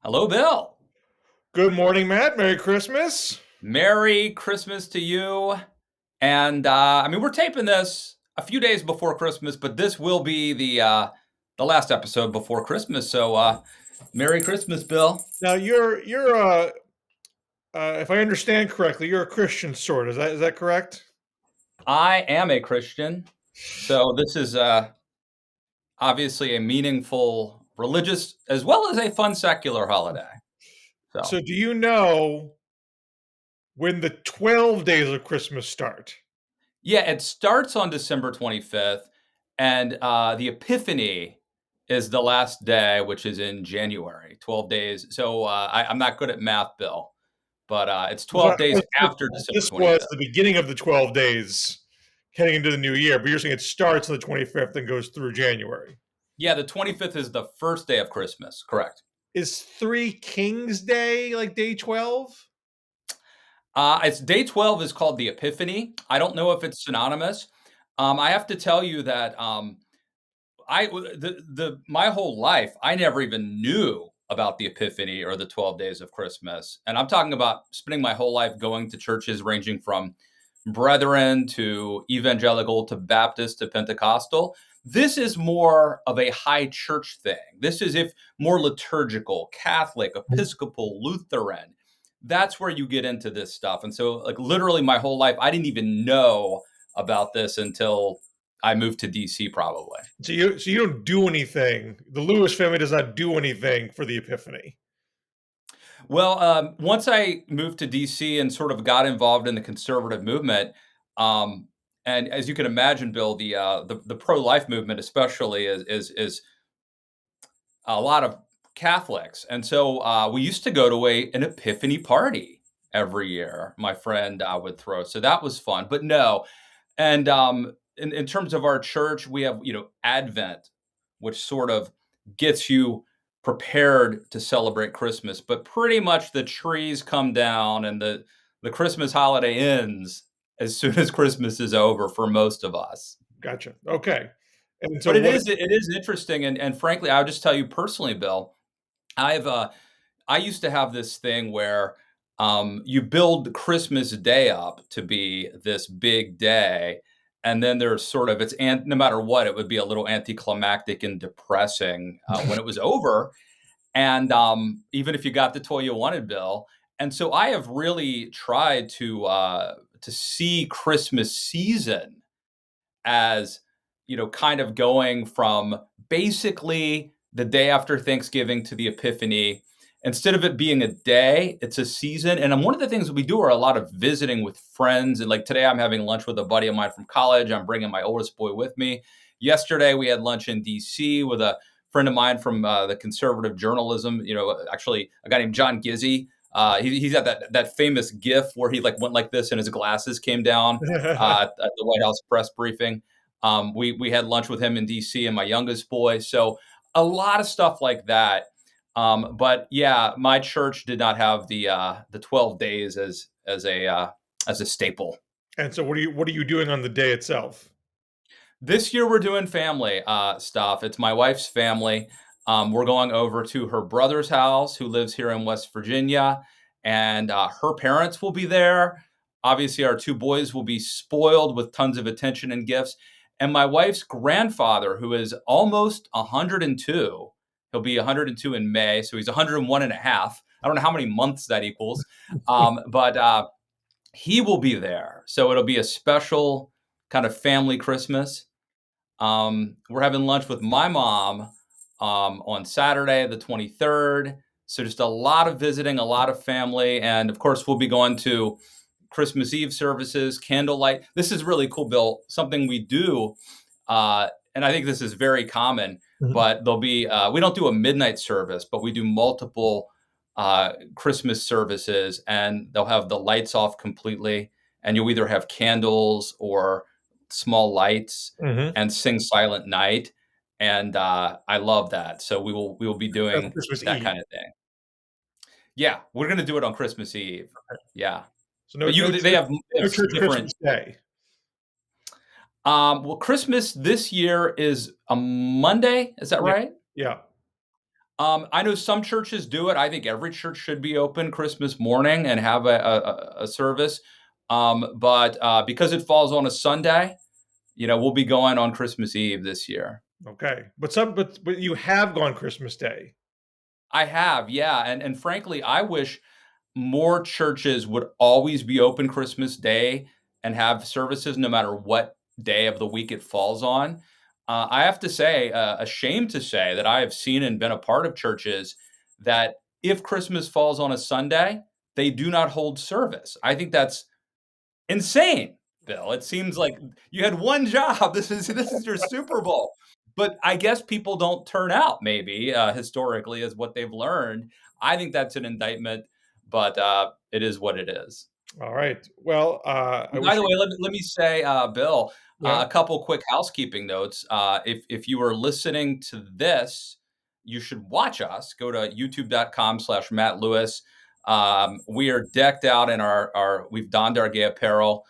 Hello, Bill. Good morning, Matt. Merry Christmas. Merry Christmas to you. And we're taping this a few days before Christmas, but this will be the last episode before Christmas. So, Merry Christmas, Bill. Now, if I understand correctly, you're a Christian sort. Is that correct? I am a Christian, so this is obviously a meaningful religious as well as a fun secular holiday. So, So, do you know when the 12 days of Christmas start? yeah, it starts on December 25th, and the Epiphany is the last day, which is in January, 12 days. So I'm not good at math, Bill, but it's So, 12 days after December this was 25th. the beginning of the 12 days heading into the new year, but you're saying it starts on the 25th and goes through January. Yeah, the 25th is the first day of Christmas, correct. Is Three Kings Day like day 12? It's day 12 is called the Epiphany. I don't know if it's synonymous. I have to tell you that the my whole life, I never even knew about the Epiphany or the 12 days of Christmas. And I'm talking about spending my whole life going to churches ranging from Brethren to evangelical to Baptist to Pentecostal. This is more of a high church thing. This is if more liturgical, Catholic, Episcopal, Lutheran. That's where you get into this stuff. And so, like, literally my whole life, I didn't even know about this until I moved to DC, probably. So you don't do anything. The Lewis family does not do anything for the Epiphany. Well, once I moved to DC and sort of got involved in the conservative movement, um, and as you can imagine, Bill, the pro life movement especially is a lot of Catholics, and so we used to go to an Epiphany party every year. My friend would throw, so that was fun. But no, and in terms of our church, we have Advent, which sort of gets you prepared to celebrate Christmas. But pretty much the trees come down and the Christmas holiday ends as soon as Christmas is over for most of us. Gotcha. Okay. And But so what? it is interesting, and frankly, I'll just tell you personally, Bill. I've I used to have this thing where you build Christmas Day up to be this big day, and then there's sort of no matter what, it would be a little anticlimactic and depressing when it was over. And even if you got the toy you wanted, Bill. And so I have really tried to see Christmas season as kind of going from basically the day after Thanksgiving to the Epiphany. Instead of it being a day, it's a season. And one of the things that we do are a lot of visiting with friends. And like today, I'm having lunch with a buddy of mine from college. I'm bringing my oldest boy with me. Yesterday, we had lunch in DC with a friend of mine from the conservative journalism. Actually, a guy named John Gizzi. He's got that famous GIF where he like went like this and his glasses came down at the White House press briefing. We had lunch with him in DC and my youngest boy. So a lot of stuff like that. But yeah, my church did not have the 12 days as a staple. And so what are you doing on the day itself? This year we're doing family stuff. It's my wife's family. We're going over to her brother's house, who lives here in West Virginia, and her parents will be there. Obviously, our two boys will be spoiled with tons of attention and gifts. And my wife's grandfather, who is almost 102, he'll be 102 in May, so he's 101 and a half. I don't know how many months that equals, but he will be there. So it'll be a special kind of family Christmas. We're having lunch with my mom on Saturday, the 23rd. So just a lot of visiting, a lot of family. And of course, we'll be going to Christmas Eve services, candlelight. This is really cool, Bill. Something we do, and I think this is very common, Mhm. but we don't do a midnight service, but we do multiple Christmas services, and they'll have the lights off completely. And you'll either have candles or small lights Mhm. and sing Silent Night. And I love that. So we will be That's doing Christmas that Eve. kind of thing. Yeah, we're gonna do it on Christmas Eve. Yeah, So no but no they church have no church different. Christmas Day. Well, Christmas this year is a Monday. Is that Yeah. right? Yeah. I know some churches do it. I think every church should be open Christmas morning and have a service. But because it falls on a Sunday, we'll be going on Christmas Eve this year. Okay, but you have gone Christmas Day. I have, yeah, and frankly, I wish more churches would always be open Christmas Day and have services no matter what day of the week it falls on. I have to say, ashamed to say that I have seen and been a part of churches that if Christmas falls on a Sunday, they do not hold service. I think that's insane, Bill. It seems like you had one job. This is your Super Bowl. But I guess people don't turn out, maybe, historically, is what they've learned. I think that's an indictment, but it is what it is. All right. Well, I And by wish the you. way, let me say, Bill, Yeah. a couple quick housekeeping notes. If you are listening to this, you should watch us. Go to youtube.com/Matt Lewis. We are decked out in we've donned our gay apparel.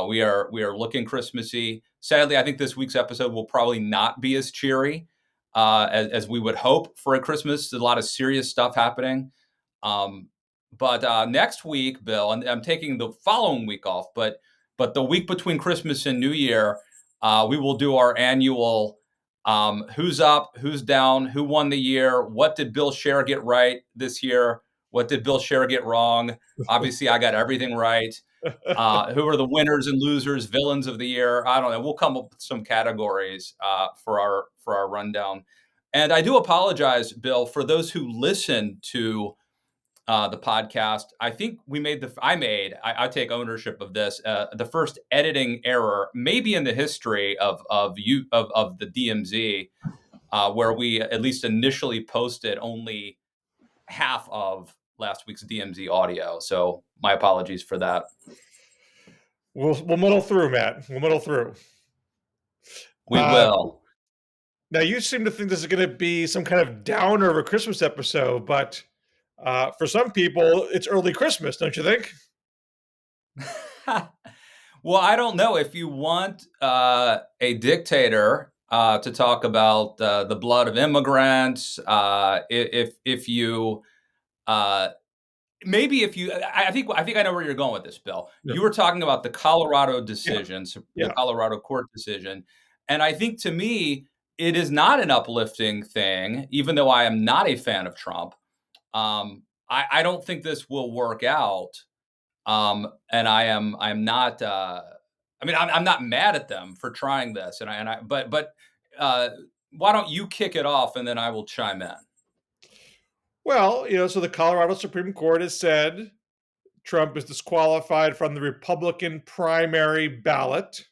We are looking Christmassy. Sadly, I think this week's episode will probably not be as cheery as we would hope for a Christmas. There's a lot of serious stuff happening. Um, but next week, Bill, and I'm taking the following week off, but the week between Christmas and New Year, we will do our annual who's up, who's down, who won the year, what did Bill Scher get right this year, what did Bill Scher get wrong. Obviously, I got everything right. Who are the winners and losers, villains of the year? I don't know. We'll come up with some categories for our rundown. And I do apologize, Bill, for those who listen to the podcast. I think I take ownership of this. The first editing error, maybe in the history of the DMZ, where we at least initially posted only half of last week's DMZ audio. So my apologies for that. We'll muddle through, Matt. We'll muddle through. We Uh, will. Now you seem to think this is going to be some kind of downer of a Christmas episode, but for some people, it's early Christmas, don't you think? Well, I don't know if you want a dictator to talk about the blood of immigrants. If you maybe if you, I think I know where you're going with this, Bill. Yeah. You were talking about the Colorado Yeah. decision, the Yeah. Colorado court decision, and I think to me it is not an uplifting thing, even though I am not a fan of Trump. I don't think this will work out. And I'm not. I mean, I'm not mad at them for trying this, but uh, why don't you kick it off and then I will chime in. Well, so the Colorado Supreme Court has said Trump is disqualified from the Republican primary ballot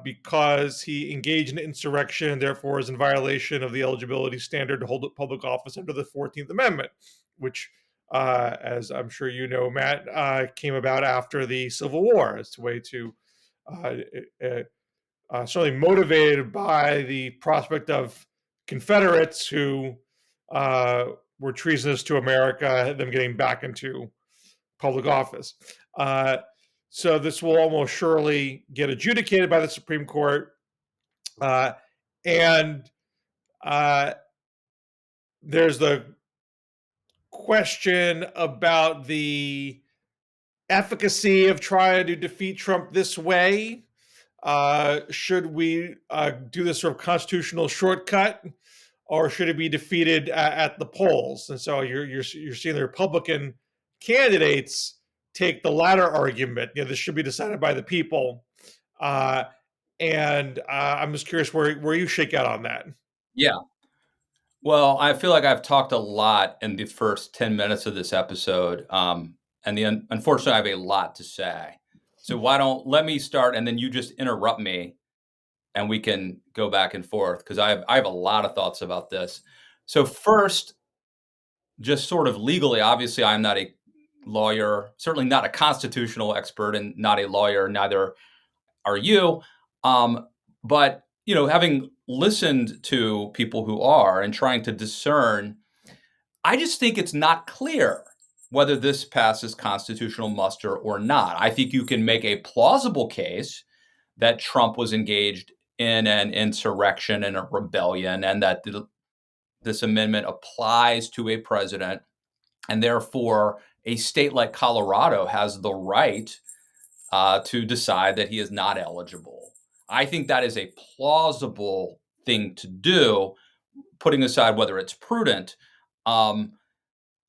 because he engaged in insurrection and therefore is in violation of the eligibility standard to hold public office under the 14th Amendment, which, as I'm sure you know, Matt, came about after the Civil War. It's a way to uh, certainly motivated by the prospect of Confederates who uh, were treasonous to America, them getting back into public office. So this will almost surely get adjudicated by the Supreme Court. And there's the question about the efficacy of trying to defeat Trump this way. Should we do this sort of constitutional shortcut, or should it be defeated at the polls? And so you're seeing the Republican candidates take the latter argument. This should be decided by the people. Uh, and I'm just curious where you shake out on that. Yeah. Well, I feel like I've talked a lot in the first 10 minutes of this episode, unfortunately, I have a lot to say. So why don't let me start, and then you just interrupt me, and we can go back and forth because I have a lot of thoughts about this. So first, just sort of legally, obviously, I'm not a lawyer, certainly not a constitutional expert, and not a lawyer. Neither are you. But having listened to people who are and trying to discern, I just think it's not clear whether this passes constitutional muster or not. I think you can make a plausible case that Trump was engaged in an insurrection and a rebellion, and that this amendment applies to a president, and therefore a state like Colorado has the right to decide that he is not eligible. I think that is a plausible thing to do, putting aside whether it's prudent. Um,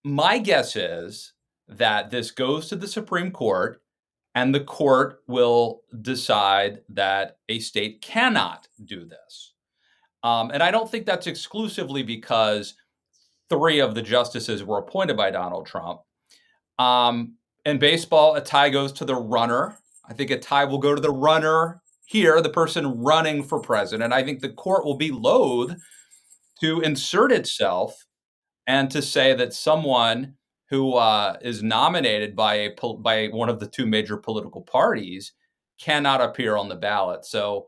my guess is that this goes to the Supreme Court, and the court will decide that a state cannot do this. And I don't think that's exclusively because three of the justices were appointed by Donald Trump. In baseball, a tie goes to the runner. I think a tie will go to the runner here, the person running for president. I think the court will be loath to insert itself and to say that someone who is nominated by one of the two major political parties cannot appear on the ballot. So,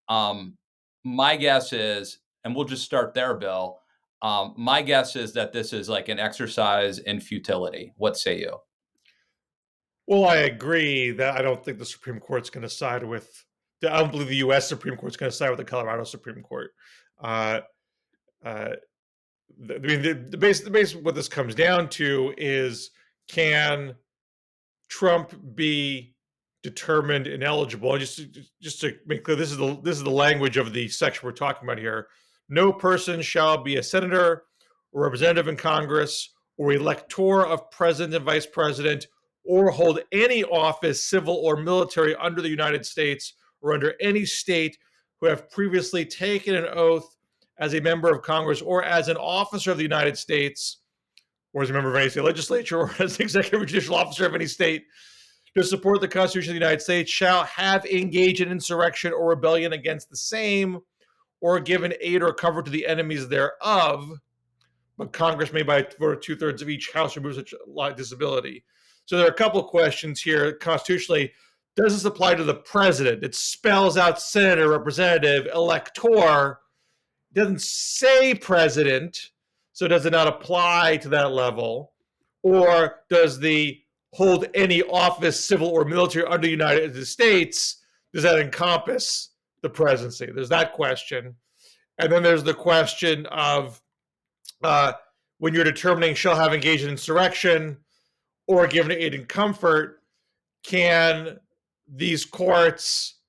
um, my guess is, and we'll just start there, Bill. My guess is that this is like an exercise in futility. What say you? Well, I agree that I don't think the Supreme Court's going to side with. I don't believe the U.S. Supreme Court's going to side with the Colorado Supreme Court. Uh, uh, I mean, the base what this comes down to is, can Trump be determined ineligible? And just to make clear, this is the language of the section we're talking about here. No person shall be a senator or representative in Congress or elector of president and vice president or hold any office, civil or military, under the United States or under any state who have previously taken an oath as a member of Congress or as an officer of the United States or as a member of any state legislature or as an executive or judicial officer of any state to support the Constitution of the United States shall have engaged in insurrection or rebellion against the same or given aid or cover to the enemies thereof, but Congress may by vote of 2/3 of each house remove such disability. So there are a couple of questions here constitutionally. Does this apply to the president? It spells out senator, representative, elector. It doesn't say president, so does it not apply to that level? Or does the hold any office, civil or military, under the United States, does that encompass the presidency? There's that question. And then there's the question of when you're determining shall have engaged in insurrection or given aid and comfort, can these courts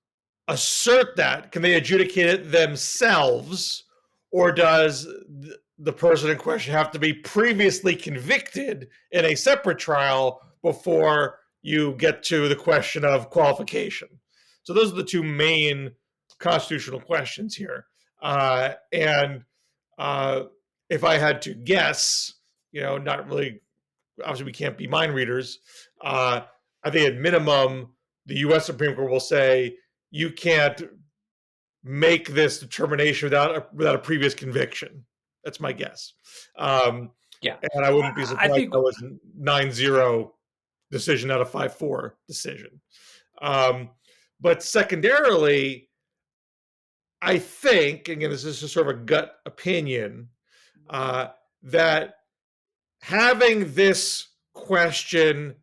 assert that? Can they adjudicate it themselves? Or does the person in question have to be previously convicted in a separate trial before you get to the question of qualification? So those are the two main constitutional questions here. And if I had to guess, not really, obviously we can't be mind readers. I think at minimum, the U.S. Supreme Court will say you can't make this determination without a previous conviction. That's my guess. Yeah, and I wouldn't be surprised I think if that was 9-0 decision, not a 5-4 decision. But secondarily, I think, again, this is just sort of a gut opinion, that having this question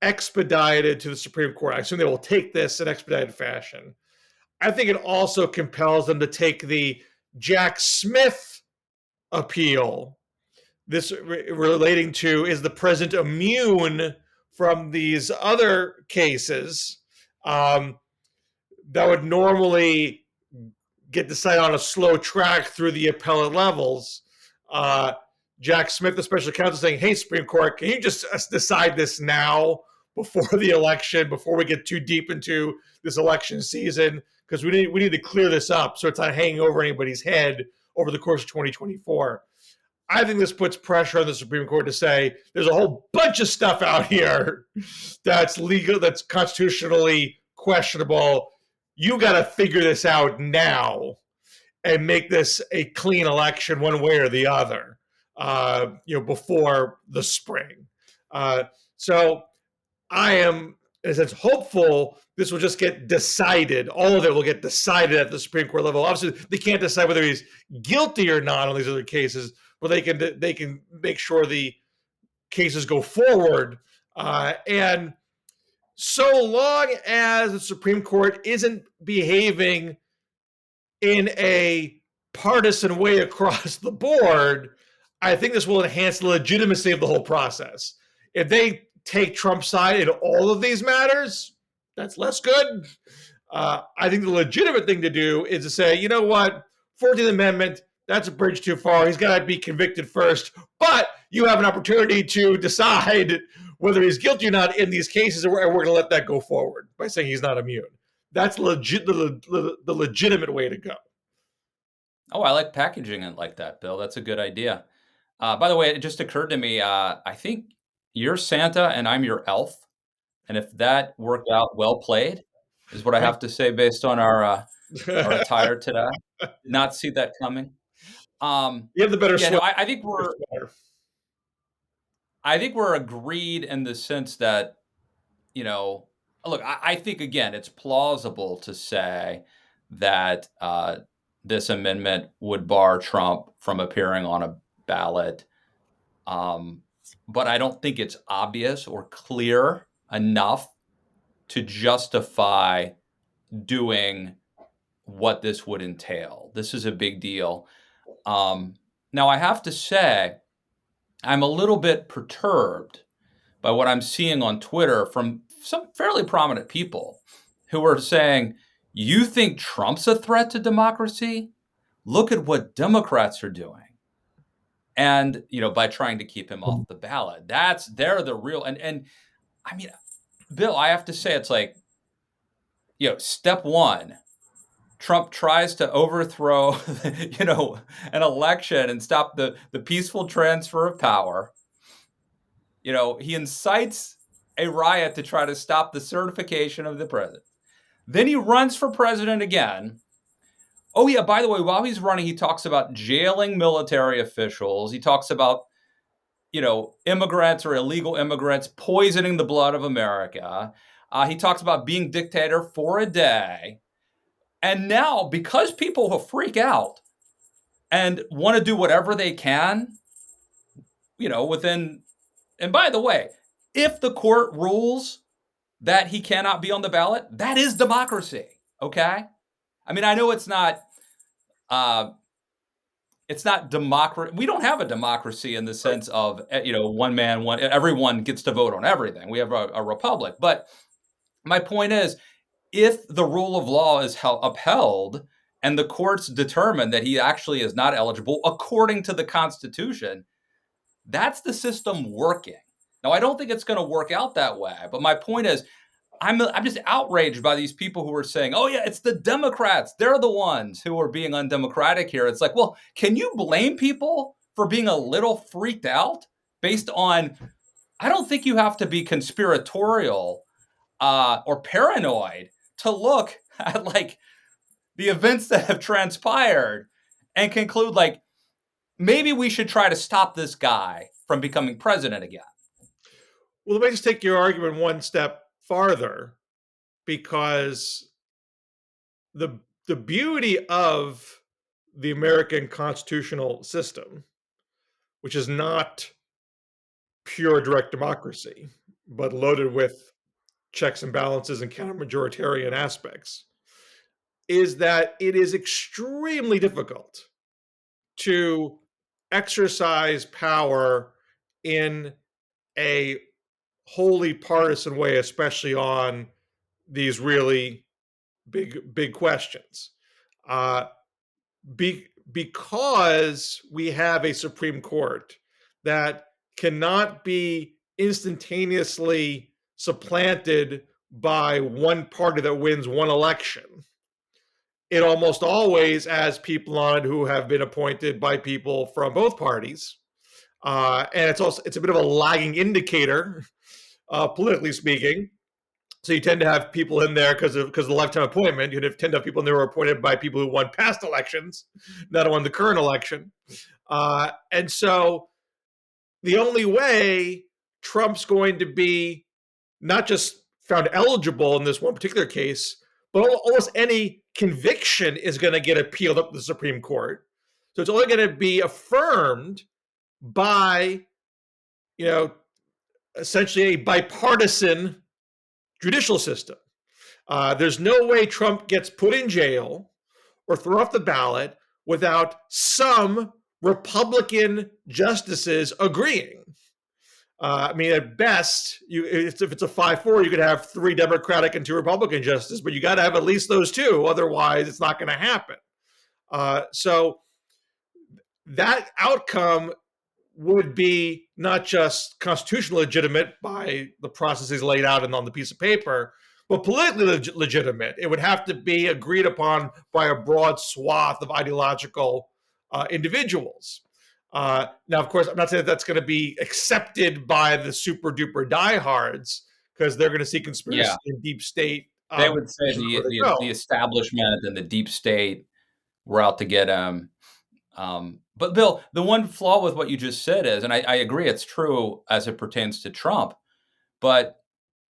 expedited to the Supreme Court, I assume they will take this in expedited fashion. I think it also compels them to take the Jack Smith appeal, this relating to, is the president immune from these other cases that would normally get decided on a slow track through the appellate levels. Jack Smith, the special counsel, saying, hey, Supreme Court, can you just decide this now before the election, before we get too deep into this election season? Because we need to clear this up so it's not hanging over anybody's head over the course of 2024. I think this puts pressure on the Supreme Court to say there's a whole bunch of stuff out here that's legal, that's constitutionally questionable. You got to figure this out now and make this a clean election one way or the other, before the spring. So I am, in a sense, hopeful this will just get decided. All of it will get decided at the Supreme Court level. Obviously, they can't decide whether he's guilty or not on these other cases, but they can make sure the cases go forward. And so long as the Supreme Court isn't behaving in a partisan way across the board, I think this will enhance the legitimacy of the whole process. If they take Trump's side in all of these matters, that's less good. I think the legitimate thing to do is to say, you know what, 14th Amendment, that's a bridge too far. He's got to be convicted first, but you have an opportunity to decide whether he's guilty or not in these cases, and we're going to let that go forward by saying he's not immune. That's the legitimate way to go. Oh, I like packaging it like that, Bill. That's a good idea. By the way, it just occurred to me, I think you're Santa and I'm your elf, and if that worked out, well played, is what I have to say based on our attire today. Did not see that coming. You have the better Yeah, no, sweat. I think we're agreed in the sense that, you know, look, I think again, it's plausible to say that this amendment would bar Trump from appearing on a ballot. Um, but I don't think it's obvious or clear enough to justify doing what this would entail. This is a big deal. Um, Now, I have to say, I'm a little bit perturbed by what I'm seeing on Twitter from some fairly prominent people who are saying, you think Trump's a threat to democracy? Look at what Democrats are doing. And, by trying to keep him off the ballot. They're the real, and I mean, Bill, I have to say, it's like, step one, Trump tries to overthrow, an election and stop the peaceful transfer of power. He incites a riot to try to stop the certification of the president. Then he runs for president again. Oh, yeah, by the way, while he's running, he talks about jailing military officials. He talks about, immigrants or illegal immigrants poisoning the blood of America. He talks about being dictator for a day. And now, because people will freak out and want to do whatever they can, within, and by the way, if the court rules that he cannot be on the ballot, that is democracy. Okay. I mean, I know uh, it's not democracy. We don't have a democracy in the sense of, one man, everyone gets to vote on everything. We have a republic. But my point is, if the rule of law is upheld and the courts determine that he actually is not eligible according to the Constitution, that's the system working. Now, I don't think it's going to work out that way. But my point is, I'm just outraged by these people who are saying, oh, yeah, it's the Democrats. They're the ones who are being undemocratic here. It's like, well, can you blame people for being a little freaked out based on, I don't think you have to be conspiratorial or paranoid to look at like the events that have transpired and conclude like, maybe we should try to stop this guy from becoming president again. Well, let me just take your argument one step farther, because the beauty of the American constitutional system, which is not pure direct democracy, but loaded with checks and balances and counter-majoritarian aspects, is that it is extremely difficult to exercise power in a wholly partisan way, especially on these really big questions. Because we have a Supreme Court that cannot be instantaneously supplanted by one party that wins one election. It almost always has people on it who have been appointed by people from both parties. And it's a bit of a lagging indicator, politically speaking. So you tend to have people in there because of the lifetime appointment. You tend to have people in there who are appointed by people who won past elections, not won the current election. And so the only way Trump's going to be not just found eligible in this one particular case, but almost any conviction is going to get appealed up to the Supreme Court. So it's only going to be affirmed by, essentially a bipartisan judicial system. There's no way Trump gets put in jail or thrown off the ballot without some Republican justices agreeing. I mean, at best, if it's a 5-4, you could have 3 Democratic and 2 Republican justices, but you got to have at least those 2. Otherwise, it's not going to happen. So that outcome would be not just constitutionally legitimate by the processes laid out and on the piece of paper, but politically legitimate. It would have to be agreed upon by a broad swath of ideological individuals. Now, of course, I'm not saying that's going to be accepted by the super duper diehards because they're going to see conspiracy Yeah. and deep state They would say wherever they go. the establishment and the deep state were out to get him. But Bill, the one flaw with what you just said is, and I agree, it's true as it pertains to Trump, but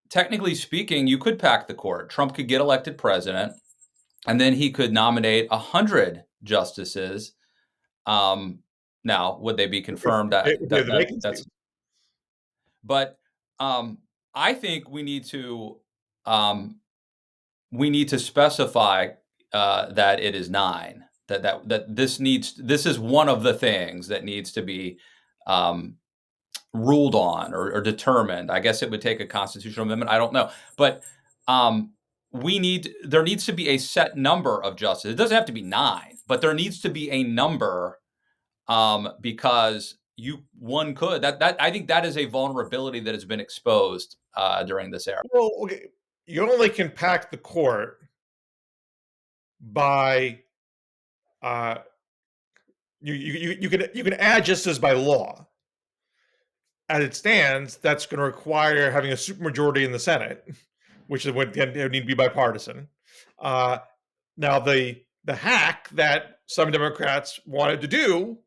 technically speaking, you could pack the court. Trump could get elected president, and then he could nominate 100 justices. Now, would they be confirmed? If they have the vacancy. That's. But I think um, we need to specify that it is 9. That this is one of the things that needs to be ruled on or determined. I guess it would take a constitutional amendment. I don't know, but there needs to be a set number of justices. It doesn't have to be 9, but there needs to be a number because one could that I think that is a vulnerability that has been exposed during this era. Well, okay, you only can pack the court by you can add justices by law. As it stands, that's going to require having a supermajority in the Senate, which is what it would need to be bipartisan. Now, the hack that some Democrats wanted to do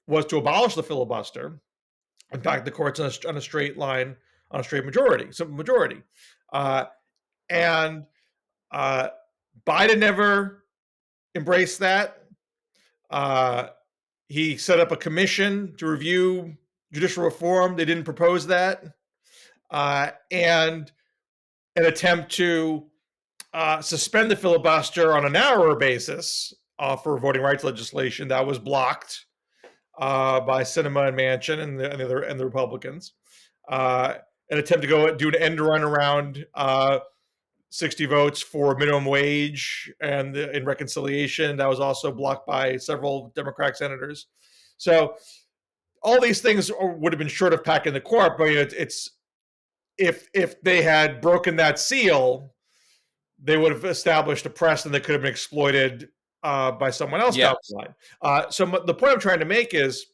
was to abolish the filibuster and pack the courts on a straight line, on a straight majority, simple majority. And Biden never embraced that. He set up a commission to review judicial reform. They didn't propose that. And an attempt to suspend the filibuster on a narrower basis for voting rights legislation that was blocked by Sinema and Manchin and the Republicans. An attempt to do an end run around 60 votes for minimum wage and in reconciliation. That was also blocked by several Democratic senators. So all these things would have been short of packing the court, but it's if they had broken that seal, they would have established a precedent that could have been exploited by someone else down the line. So the point I'm trying to make is,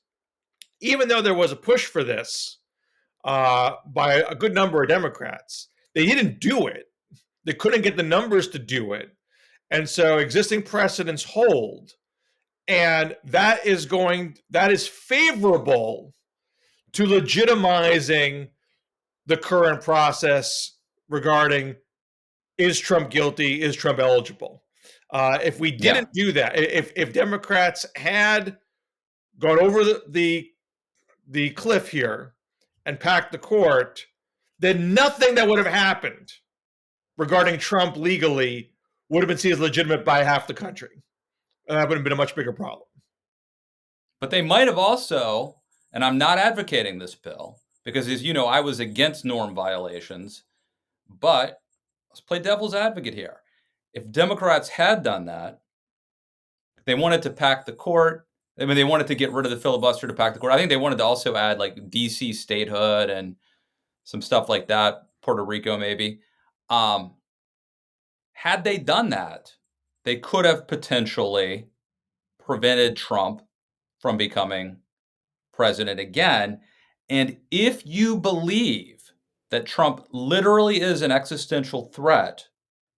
even though there was a push for this by a good number of Democrats, they didn't do it. They couldn't get the numbers to do it. And so existing precedents hold. And that is favorable to legitimizing the current process regarding, is Trump guilty? Is Trump eligible? If we didn't do that, if Democrats had gone over the cliff here and packed the court, then nothing that would have happened regarding Trump legally would have been seen as legitimate by half the country. And that would have been a much bigger problem. But they might have also, and I'm not advocating this bill, because as you know, I was against norm violations, but let's play devil's advocate here. If Democrats had done that, they wanted to pack the court. I mean, they wanted to get rid of the filibuster to pack the court. I think they wanted to also add like DC statehood and some stuff like that, Puerto Rico maybe. Had they done that, they could have potentially prevented Trump from becoming president again. And if you believe that Trump literally is an existential threat,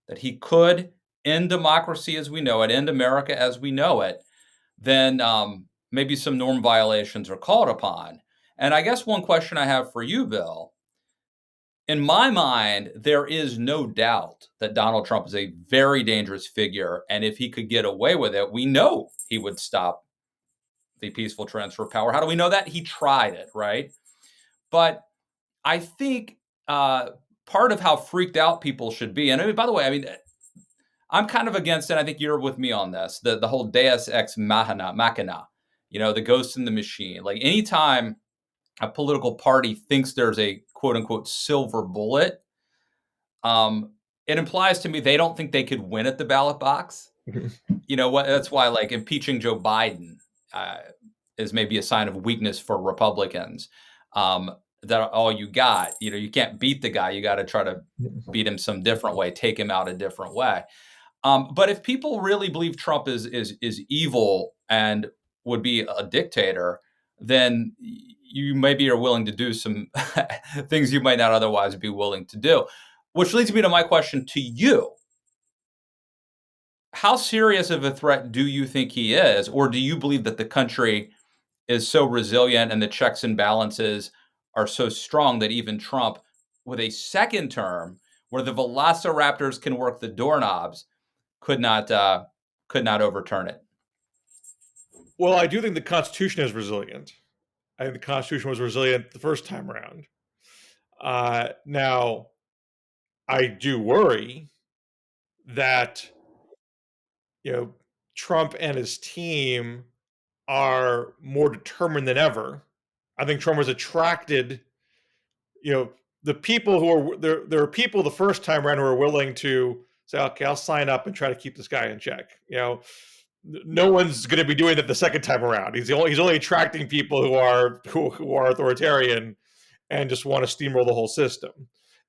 that he could end democracy as we know it, end America as we know it, then maybe some norm violations are called upon. And I guess one question I have for you, Bill, in my mind, there is no doubt that Donald Trump is a very dangerous figure. And if he could get away with it, we know he would stop the peaceful transfer of power. How do we know that? He tried it, right? But I think part of how freaked out people should be, and I mean, by the way, I mean, I'm kind of against it. I think you're with me on this, the whole Deus ex machina. the ghost in the machine. Like anytime a political party thinks there's a quote unquote silver bullet, um, it implies to me they don't think they could win at the ballot box. You know what? That's why like impeaching Joe Biden uh, is maybe a sign of weakness for Republicans. That all you got. You can't beat the guy. You got to try to beat him some different way, take him out a different way. But if people really believe Trump is evil and would be a dictator, then you maybe are willing to do some things you might not otherwise be willing to do. Which leads me to my question to you. How serious of a threat do you think he is? Or do you believe that the country is so resilient and the checks and balances are so strong that even Trump, with a second term where the velociraptors can work the doorknobs, could not overturn it? Well, I do think the Constitution is resilient. I think the Constitution was resilient the first time around. Now, I do worry that Trump and his team are more determined than ever. I think Trump was attracted. The people who are there are people the first time around who are willing to say, okay, I'll sign up and try to keep this guy in check. No one's going to be doing that the second time around. He's only attracting people who are authoritarian and just want to steamroll the whole system.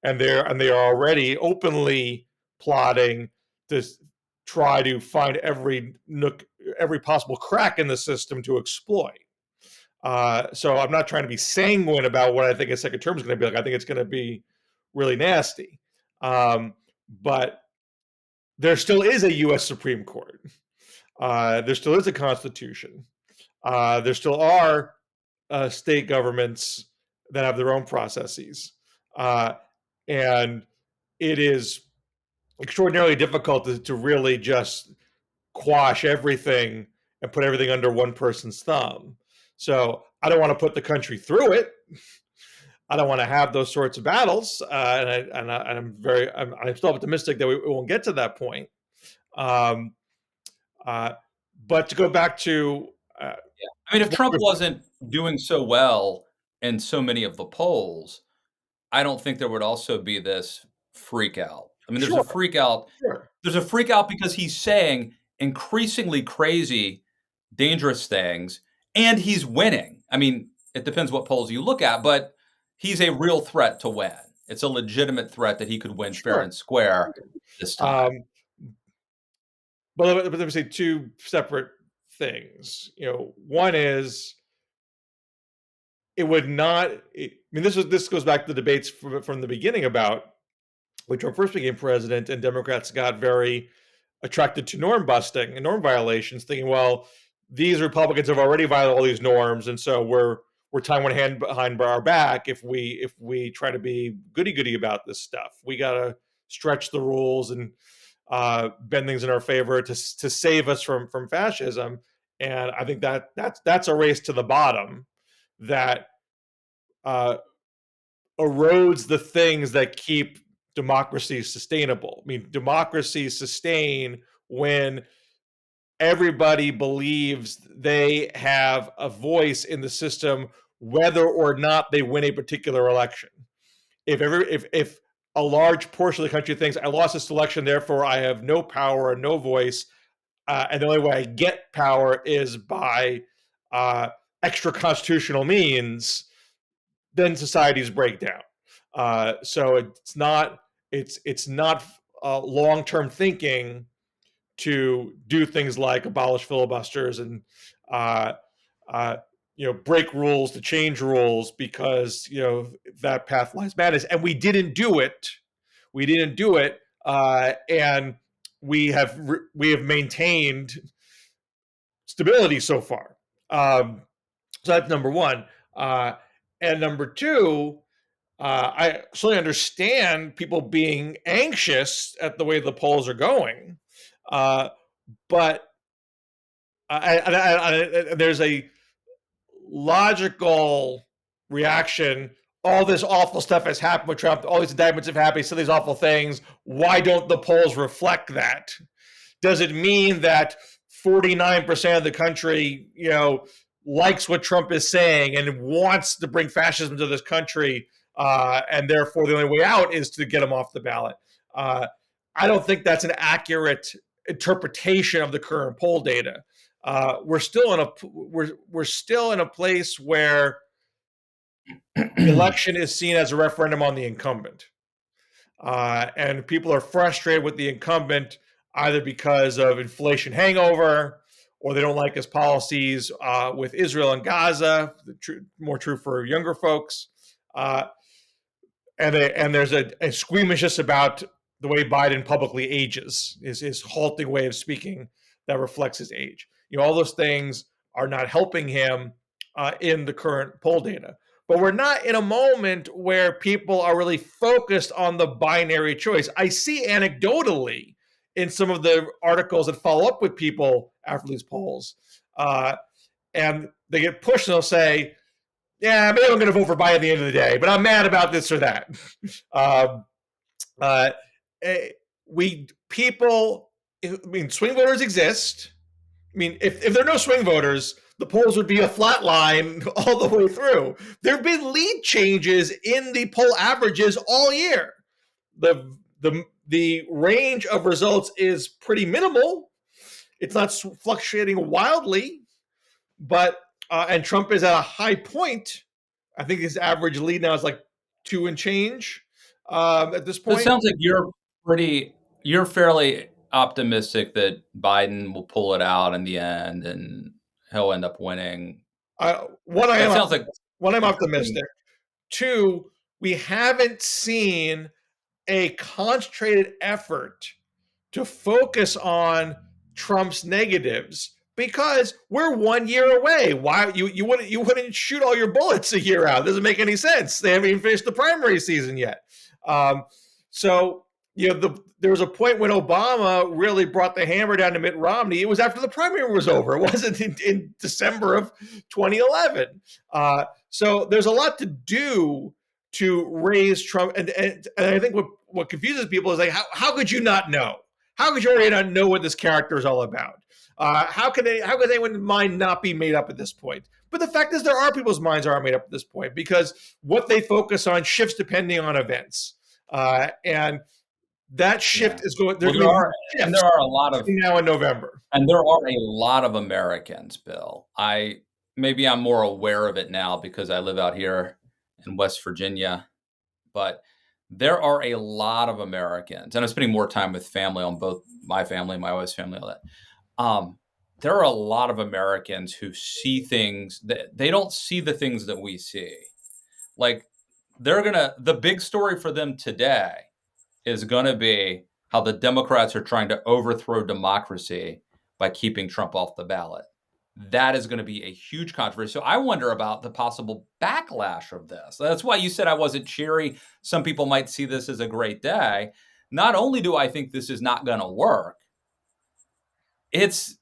And they are already openly plotting to try to find every possible crack in the system to exploit. So I'm not trying to be sanguine about what I think a second term is going to be like. I think it's going to be really nasty. But there still is a U.S. Supreme Court. There still is a Constitution. There still are state governments that have their own processes. And it is extraordinarily difficult to really just quash everything and put everything under one person's thumb. So I don't want to put the country through it. I don't want to have those sorts of battles, I'm still optimistic that we won't get to that point. But to go back to, I mean, if Trump wasn't doing so well in so many of the polls, I don't think there would also be this freak out. I mean, there's a freak out. Sure. There's a freak out because he's saying increasingly crazy, dangerous things, and he's winning. I mean, it depends what polls you look at, but he's a real threat to win. It's a legitimate threat that he could win fair and square this time. But let me say two separate things. One is it would not. I mean, this goes back to the debates from the beginning about when Trump first became president, and Democrats got very attracted to norm busting and norm violations, thinking, well, these Republicans have already violated all these norms, and so we're tying one hand behind our back if we try to be goody about this stuff. We got to stretch the rules and bend things in our favor to save us from fascism. And I think that's a race to the bottom that erodes the things that keep democracy sustainable. I mean, democracies sustain when everybody believes they have a voice in the system, whether or not they win a particular election. If a large portion of the country thinks I lost this election, therefore I have no power and no voice, and the only way I get power is by extra constitutional means, then societies break down. So it's not long-term thinking to do things like abolish filibusters and break rules to change rules because that path lies madness. And we didn't do it. And we have maintained stability so far. So that's number one. And number two, I certainly understand people being anxious at the way the polls are going, but there's a logical reaction. All this awful stuff has happened with Trump. All these indictments have happened. He said these awful things. Why don't the polls reflect that? Does it mean that 49% of the country, likes what Trump is saying and wants to bring fascism to this country, and therefore the only way out is to get him off the ballot. Uh, I don't think that's an accurate interpretation of the current poll data. We're still in a place where the election is seen as a referendum on the incumbent. And people are frustrated with the incumbent either because of inflation hangover or they don't like his policies with Israel and Gaza, more true for younger folks. Uh, and there's a squeamishness about the way Biden publicly ages, is his halting way of speaking that reflects his age. All those things are not helping him in the current poll data. But we're not in a moment where people are really focused on the binary choice. I see anecdotally in some of the articles that follow up with people after these polls, and they get pushed and they'll say, yeah, maybe I'm going to vote for Biden at the end of the day, but I'm mad about this or that. um, uh, swing voters exist. If there are no swing voters, the polls would be a flat line all the way through. There have been lead changes in the poll averages all year. The range of results is pretty minimal. It's not fluctuating wildly, but and Trump is at a high point. I think his average lead now is like 2 and change at this So it point. sounds like you're fairly optimistic that Biden will pull it out in the end and he'll end up winning. One, I That am sounds like one, I'm optimistic. Two, we haven't seen a concentrated effort to focus on Trump's negatives because we're 1 year away. Why you wouldn't shoot all your bullets a year out? It doesn't make any sense. They haven't even finished the primary season yet. So there was a point when Obama really brought the hammer down to Mitt Romney. It was after the primary was over. It wasn't in December of 2011. So there's a lot to do to raise Trump. And I think what confuses people is like, how could you not know? How could you already not know what this character is all about? How could anyone's mind not be made up at this point? But the fact is, there are people's minds aren't made up at this point because what they focus on shifts depending on events, and that shift is going. Well, there are a lot of now in November, and there are a lot of Americans, Bill. Maybe I'm more aware of it now because I live out here in West Virginia, but there are a lot of Americans, and I'm spending more time with family on both my family, my wife's family, all that. There are a lot of Americans who see things that they don't see the things that we see. Like the big story for them today is going to be how the Democrats are trying to overthrow democracy by keeping Trump off the ballot. That is going to be a huge controversy. So I wonder about the possible backlash of this. That's why you said I wasn't cheery. Some people might see this as a great day. Not only do I think this is not going to work, it's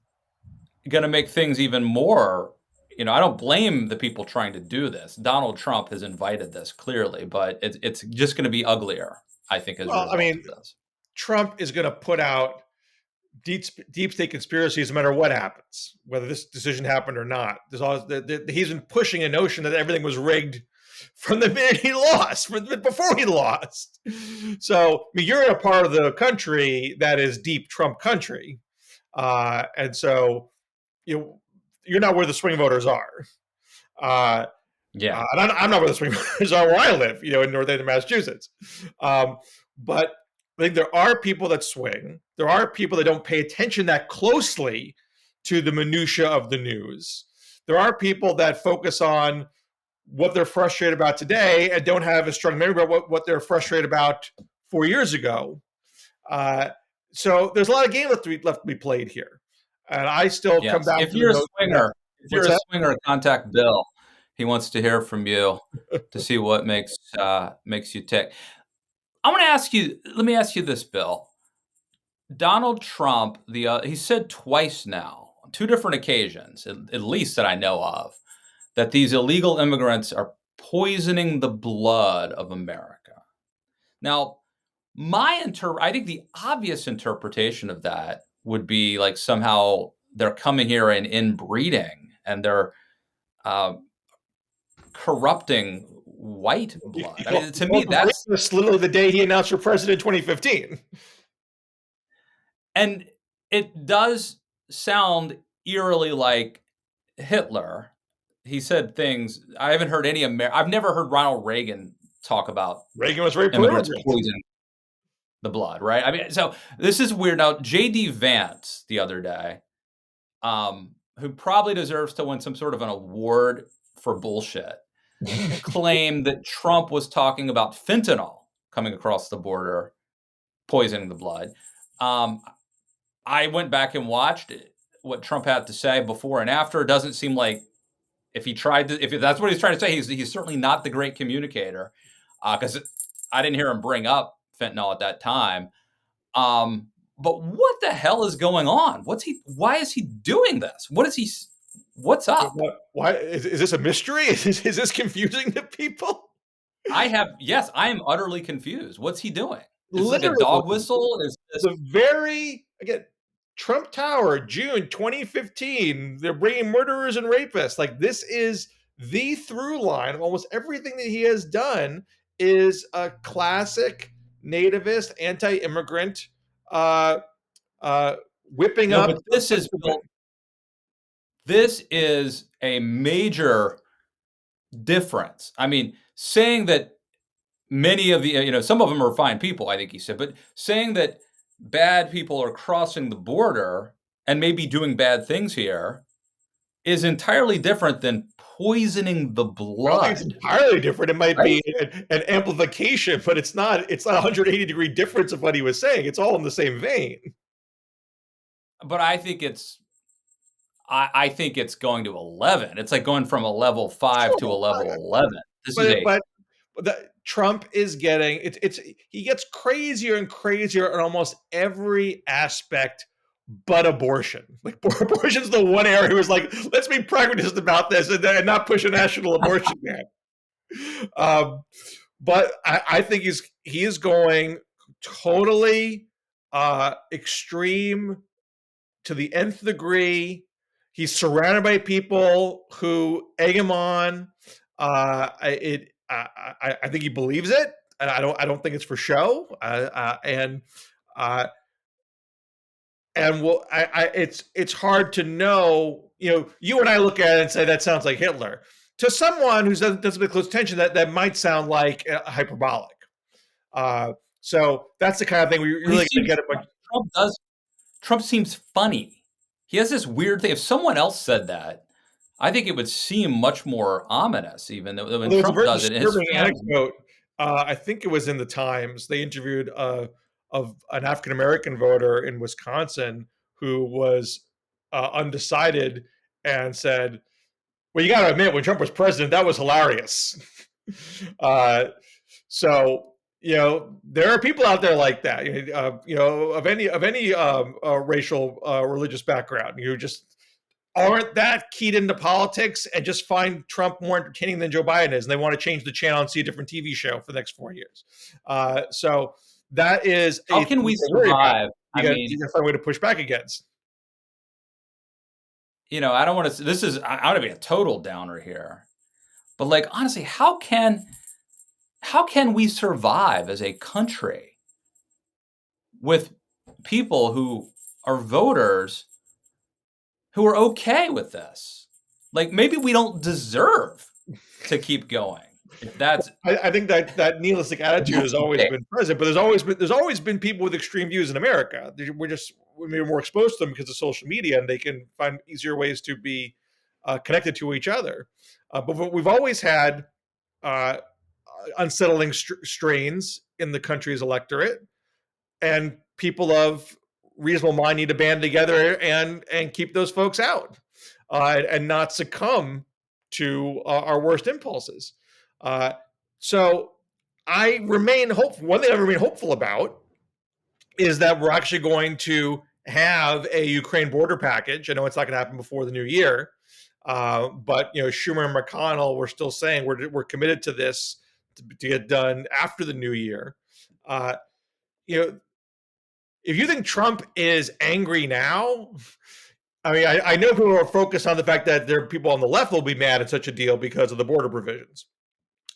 going to make things even more. I don't blame the people trying to do this. Donald Trump has invited this clearly, but it's just going to be uglier, I think, as a well, I result mean, of this. Trump is going to put out deep state conspiracies no matter what happens, whether this decision happened or not. He's been pushing a notion that everything was rigged from the minute he lost, before he lost. So you're in a part of the country that is deep Trump country, and so you're not where the swing voters are. Yeah. And I'm not where the swing voters are where I live, in northern Massachusetts. But I think there are people that swing. There are people that don't pay attention that closely to the minutia of the news. There are people that focus on what they're frustrated about today and don't have a strong memory about what they're frustrated about 4 years ago. So there's a lot of game left to be played here. And I still come Yes. back If to you're a the swinger, What's that? contact Bill. He wants to hear from you to see what makes you tick. Let me ask you this, Bill. Donald Trump, he said twice now, on two different occasions, at least that I know of, that these illegal immigrants are poisoning the blood of America. Now, I think the obvious interpretation of that would be like somehow they're coming here and inbreeding, and they're uh, corrupting white He blood. I called, mean, he to me, called them that's rapists literally the day he announced for president in 2015. and it does sound eerily like Hitler. He said things I haven't heard any I've never heard Ronald Reagan talk about Reagan was very immigrants pro-immigrant. poisoning the blood, right? I mean, so this is weird. Now, JD Vance the other day, who probably deserves to win some sort of an award for bullshit, claimed that Trump was talking about fentanyl coming across the border, poisoning the blood. Um, I went back and watched what Trump had to say before and after. It doesn't seem like if he tried to, if that's what he's trying to say, he's certainly not the great communicator because I didn't hear him bring up fentanyl at that time. Um, but what the hell is going on? What's he? Why is he doing this? What is he? What's up? Why is this a mystery? Is this confusing to people? Yes, I am utterly confused. What's he doing? Is this like a Literally, dog whistle? Is this the very again Trump Tower, June 2015. They're bringing murderers and rapists. Like this is the through line of almost everything that he has done is a classic nativist, anti-immigrant, uh, uh, whipping no? up. But this is Bill. This is a major difference. I mean, saying that many of the some of them are fine people, I think he said, but saying that bad people are crossing the border and maybe doing bad things here is entirely different than poisoning the I don't think it's blood, entirely different. It might right? be an amplification, but it's not. It's not a 180-degree difference of what he was saying. It's all in the same vein. But I think it's going to 11. It's like going from a level 5 to a Sure, level 11. This is a but Trump is getting it's he gets crazier and crazier in almost every aspect but abortion. Like abortion's the one area who is like, let's be pragmatist about this and not push a national abortion ban. Um, but I think he is going totally extreme to the nth degree. He's surrounded by people who egg him on. I think he believes it. And I don't think it's for show. Uh, and well, it's hard to know. You and I look at it and say that sounds like Hitler. To someone who doesn't pay close attention, that might sound like hyperbolic. So that's the kind of thing we well, he really got to seems get a bunch. Trump seems funny. He has this weird thing. If someone else said that, I think it would seem much more ominous, even though Well, when there was a Trump very does it, his disturbing family. anecdote. I think it was in the Times. They interviewed of an African American voter in Wisconsin who was undecided and said, "Well, you got to admit, when Trump was president, that was hilarious." uh, so there are people out there like that. Of any racial, religious background, you just aren't that keyed into politics and just find Trump more entertaining than Joe Biden is, and they want to change the channel and see a different TV show for the next 4 years. So that is How a can thing we to worry about. survive? You I got mean, to find a way to push back against. I don't want to. I want to be a total downer here, but like honestly, how can we survive as a country with people who are voters who are okay with this? Like maybe we don't deserve to keep going. If that's I think that nihilistic attitude that's has the always case. been present, but there's always been people with extreme views in America. We're more exposed to them because of social media, and they can find easier ways to be connected to each other. But we've always had uh, unsettling strains in the country's electorate, and people of reasonable mind need to band together and keep those folks out, and not succumb to our worst impulses. Uh, so I remain hopeful. One thing I remain hopeful about is that we're actually going to have a Ukraine border package. I know it's not going to happen before the new year, but Schumer and McConnell were still saying we're committed to this to get done after the new year. Uh, you know, if you think Trump is angry now, I mean, I know people are focused on the fact that there are people on the left will be mad at such a deal because of the border provisions,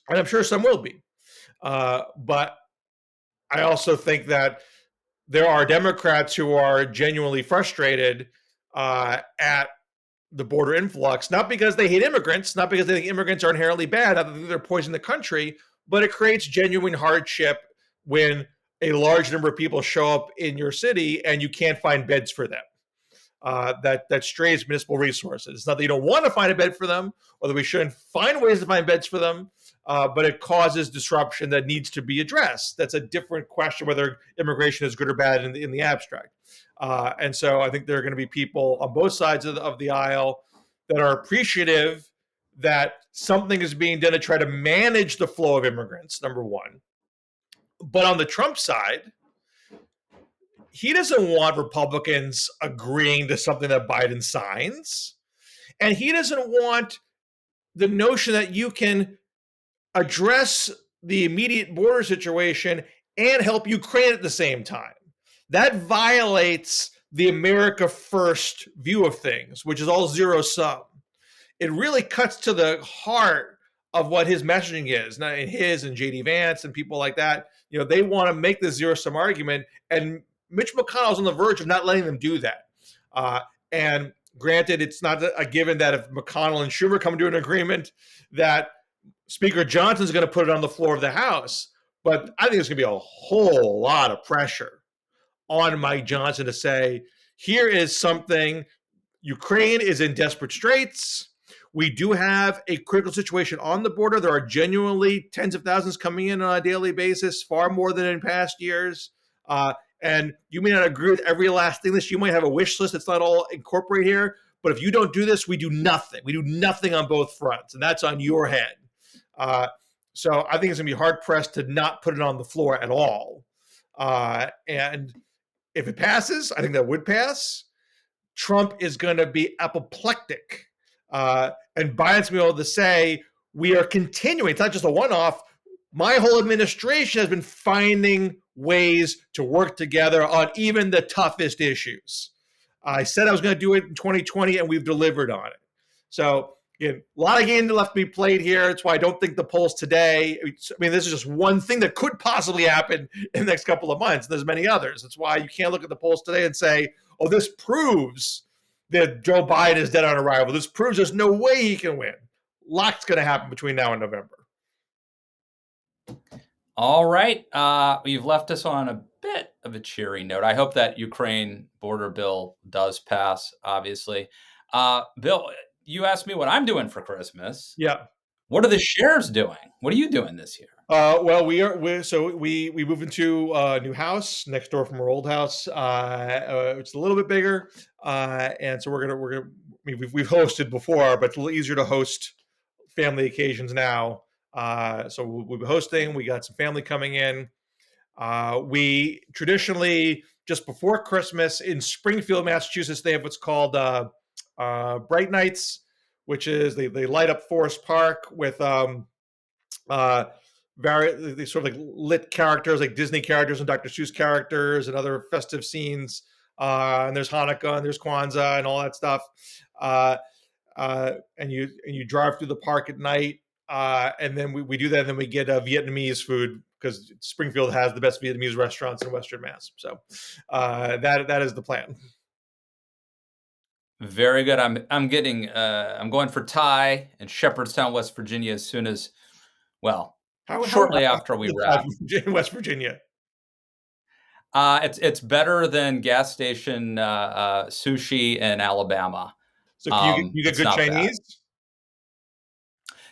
and I'm sure some will be. But I also think that there are Democrats who are genuinely frustrated at the border influx, not because they hate immigrants, not because they think immigrants are inherently bad, not that they're poisoning the country, but it creates genuine hardship when a large number of people show up in your city and you can't find beds for them. That strays municipal resources. It's not that you don't want to find a bed for them, or that we shouldn't find ways to find beds for them, but it causes disruption that needs to be addressed. That's a different question whether immigration is good or bad in the abstract. And so I think there are going to be people on both sides of the aisle that are appreciative that something is being done to try to manage the flow of immigrants, number one. But on the Trump side, he doesn't want Republicans agreeing to something that Biden signs. And he doesn't want the notion that you can address the immediate border situation and help Ukraine at the same time. That violates the America First view of things, which is all zero sum. It really cuts to the heart of what his messaging is. Not his and JD Vance and people like that. You know, they want to make the zero sum argument, and Mitch McConnell's on the verge of not letting them do that. And granted, it's not a given that if McConnell and Schumer come to an agreement, that Speaker Johnson's going to put it on the floor of the House. But I think there's going to be a whole lot of pressure on Mike Johnson to say, here is something. Ukraine is in desperate straits. We do have a critical situation on the border. There are genuinely tens of thousands coming in on a daily basis, far more than in past years. And you may not agree with every last thing this. You might have a wish list that's not all incorporated here. But if you don't do this, we do nothing. We do nothing on both fronts, and that's on your head. So I think it's going to be hard pressed to not put it on the floor at all. And if it passes, I think that would pass. Trump is going to be apoplectic. And Biden's going to be able to say, we are continuing. It's not just a one off. My whole administration has been finding ways to work together on even the toughest issues. I said I was going to do it in 2020, and we've delivered on it. So, again, a lot of games left to be played here. That's why I don't think the polls today. I mean, this is just one thing that could possibly happen in the next couple of months. There's many others. That's why you can't look at the polls today and say, oh, this proves that Joe Biden is dead on arrival. This proves there's no way he can win. Lots going to happen between now and November. All right. You've left us on a bit of a cheery note. I hope that Ukraine border bill does pass, obviously. Bill, you asked me what I'm doing for Christmas. Yeah. What are the Schers doing? What are you doing this year? Well, we moved into a new house next door from our old house. It's a little bit bigger, and so we're gonna. I mean, we've hosted before, but it's a little easier to host family occasions now. So we'll be hosting. We got some family coming in. We traditionally, just before Christmas in Springfield, Massachusetts, they have what's called Bright Nights, which is they light up Forest Park with these sort of like lit characters, like Disney characters and Dr. Seuss characters and other festive scenes. And there's Hanukkah and there's Kwanzaa and all that stuff. And you drive through the park at night. And then we do that, and then we get Vietnamese food because Springfield has the best Vietnamese restaurants in Western Mass. So that is the plan. Very good. I'm going for Thai in Shepherdstown, West Virginia, as soon as, well, shortly after we wrap. In West Virginia. It's better than gas station sushi in Alabama. So you get good Chinese? Bad.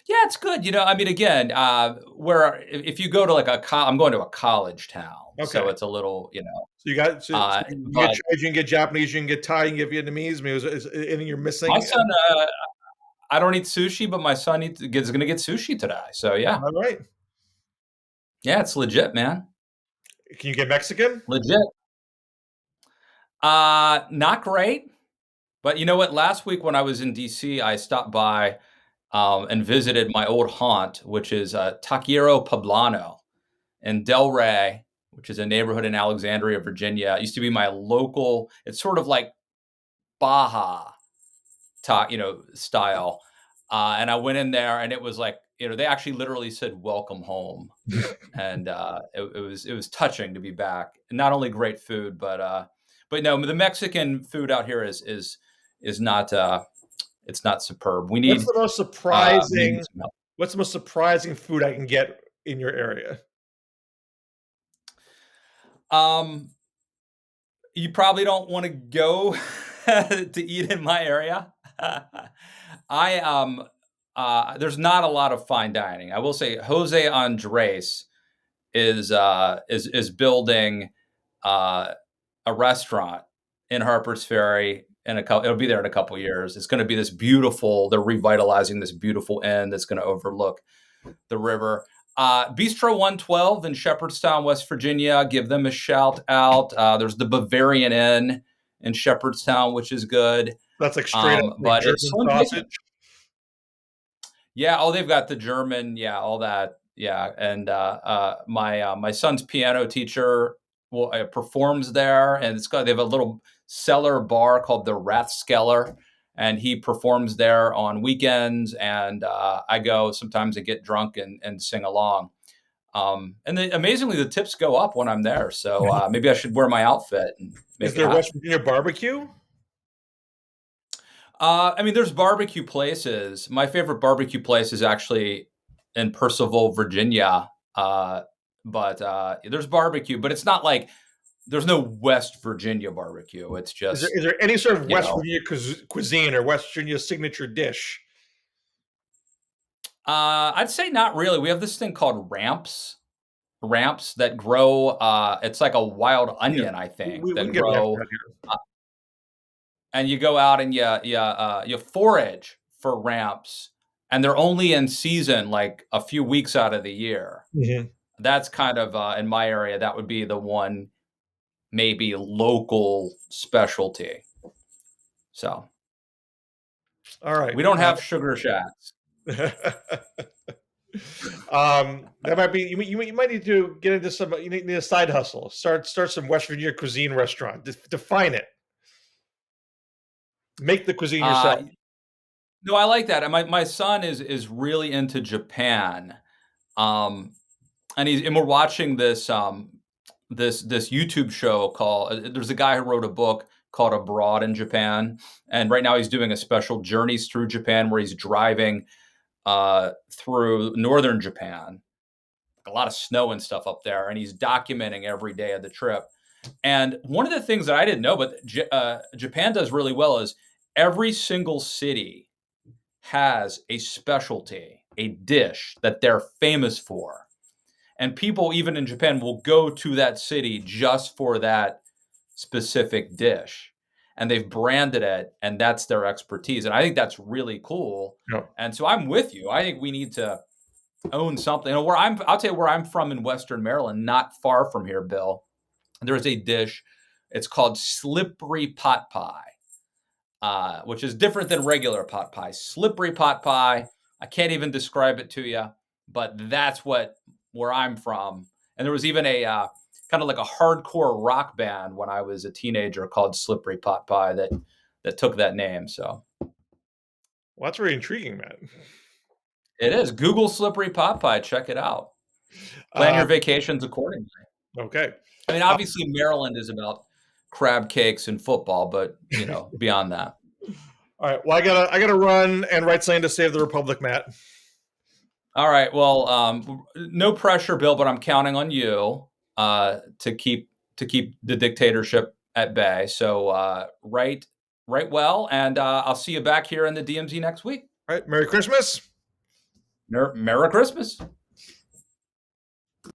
Yeah, it's good. You know, I mean, again, where if you go to like I'm going to a college town, okay. So it's a little, you know. So you got you can get Japanese, you can get Thai, you can get Vietnamese. I mean, is anything you're missing? My son, I don't eat sushi, but my son is going to get sushi today. So yeah, all right. Yeah, it's legit, man. Can you get Mexican? Legit. Not great, but you know what? Last week when I was in DC, I stopped by and visited my old haunt, which is Taquero Poblano in Del Rey, which is a neighborhood in Alexandria, Virginia. It used to be my local. It's sort of like Baja style. And I went in there, and it was like, they actually literally said "Welcome home," and it was touching to be back. Not only great food, but no, the Mexican food out here is not it's not superb. We What's need the most maybe surprising some help. what's the most surprising food I can get in your area? Um, you probably don't want to go to eat in my area. I There's not a lot of fine dining. I will say Jose Andres is building uh, a restaurant in Harper's Ferry in a couple. It'll be there in a couple years. It's going to be this beautiful. They're revitalizing this beautiful inn that's going to overlook the river. Bistro 112 in Shepherdstown, West Virginia. Give them a shout out. There's the Bavarian Inn in Shepherdstown, which is good. That's like straight up like But it's German slim pickings. sausage. Yeah, oh, they've got the German, yeah, all that, yeah, and my son's piano teacher performs there, and they have a little cellar bar called the Rathskeller, and he performs there on weekends, and I go sometimes to get drunk and sing along. Amazingly, the tips go up when I'm there, so maybe I should wear my outfit and Is make it there happen. West Virginia barbecue? There's barbecue places. My favorite barbecue place is actually in Percival, Virginia. But there's barbecue, but it's not like there's no West Virginia barbecue. It's just, Is there any sort of you West know, Virginia cuisine or West Virginia signature dish? I'd say not really. We have this thing called ramps that grow. It's like a wild Yeah, onion, I think, we that can get ramps grow. out here. uh, and you go out and you forage for ramps, and they're only in season like a few weeks out of the year. Mhm. That's kind of in my area. That would be the one maybe local specialty. So All right. we don't have sugar shacks. That might be you might need to get into some you need a side hustle. Start some West Virginia cuisine restaurant. Define it. Make the cuisine yourself. Uh, no, I like that. And my son is really into Japan. Um, and we're watching this YouTube show called. There's a guy who wrote a book called Abroad in Japan, and right now he's doing a special Journeys Through Japan where he's driving through northern Japan, a lot of snow and stuff up there, and he's documenting every day of the trip. And one of the things that I didn't know, but Japan does really well, is every single city has a specialty, a dish that they're famous for. And people, even in Japan, will go to that city just for that specific dish. And they've branded it, and that's their expertise. And I think that's really cool. No. And so I'm with you. I think we need to own something. I'll tell you where I'm from in Western Maryland, not far from here, Bill. There's a dish. It's called slippery pot pie, which is different than regular pot pie. Slippery pot pie. I can't even describe it to you, but that's where I'm from. And there was even a kind of like a hardcore rock band when I was a teenager called Slippery Pot Pie that took that name. So Well, that's very intriguing, man. it is. Google Slippery Pot Pie. Check it out. Plan your Uh, vacations accordingly. okay. I mean, obviously Maryland is about crab cakes and football, but beyond that. All right. Well, I gotta run and write something to save the Republic, Matt. All right. Well, no pressure, Bill, but I'm counting on you to keep the dictatorship at bay. So write well, and I'll see you back here in the DMZ next week. All right. Merry Christmas. Merry Christmas.